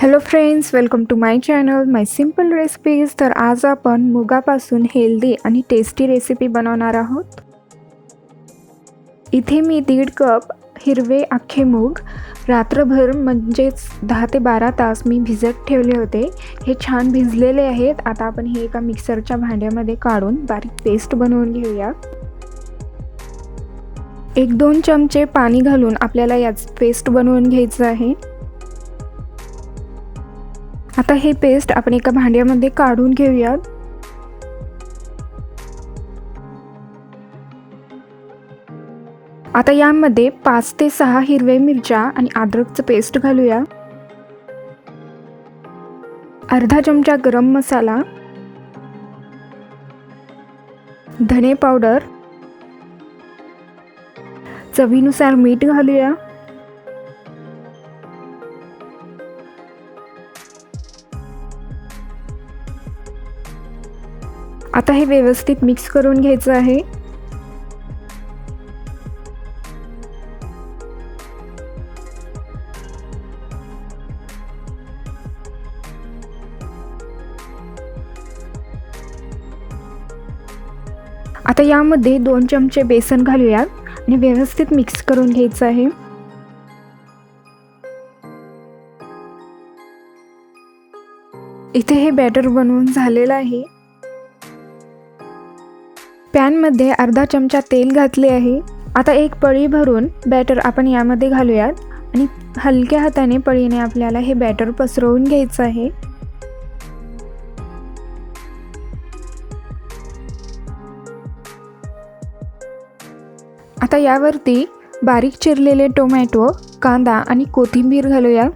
Hello friends, welcome to my channel my simple recipes. तर आज आपण मुगापासून हेल्दी आणि टेस्टी रेसिपी बनवणार आहोत. इथे मी 1.5 कप हिरवे अख्खे मूग रात्रभर म्हणजेच 10 ते 12 तास मी भिजत ठेवले होते. हे छान भिजलेले आहेत. आता आपण हे एका मिक्सरच्या भांड्यामध्ये काढून बारीक पेस्ट बनवून घेऊया. 1-2 चमचे पाणी घालून आपल्याला याच पेस्ट बनवून घ्यायचं आहे. आता हे पेस्ट आपण एका भांड्यामध्ये काढून घेऊयात. आता यामध्ये 5 ते 6 हिरव्या मिरच्या आणि अद्रकचं पेस्ट घालूया. अर्धा चमचा गरम मसाला, धने पावडर, चवीनुसार मीठ घालूया. आता हे व्यवस्थित मिक्स करून घ्यायचं आहे. आता यामध्ये 2 चमचे बेसन घालूयात आणि व्यवस्थित मिक्स करून घ्यायचं आहे. इथे हे बॅटर बनवून झालेलं आहे. पॅनमध्ये अर्धा चमचा तेल घातले आहे. आता एक पळी भरून बॅटर आपण यामध्ये घालूयात आणि हलक्या हाताने पळीने आपल्याला हे बॅटर पसरवून घ्यायचं आहे. आता यावरती बारीक चिरलेले टोमॅटो, कांदा आणि कोथिंबीर घालूया.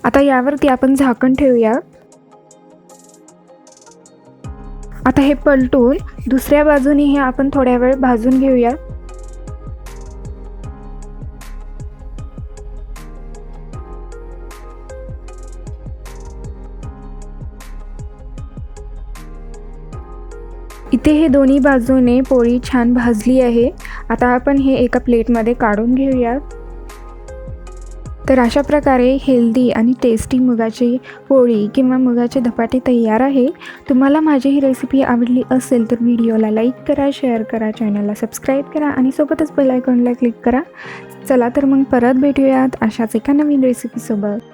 आता यावरती आपण झाकण ठेवूया. आता हे पलटून दुसऱ्या बाजूने हे आपण थोड्या वेळ भाजून घेऊया. इथे हे दोन्ही बाजूने पोळी छान भाजली आहे. आता आपण हे एका प्लेटमध्ये काढून घेऊया. तर अशा प्रकारे हेल्दी आणि टेस्टी मुगाची पोळी किंवा मुगाचे धपाटे तयार आहे. तुम्हाला माझी ही रेसिपी आवडली असेल तर व्हिडिओला लाईक करा, शेअर करा, चॅनलला सबस्क्राईब करा आणि सोबतच बेल आयकॉनला क्लिक करा. चला तर मग परत भेटूयात अशाच एका नवीन रेसिपीसोबत.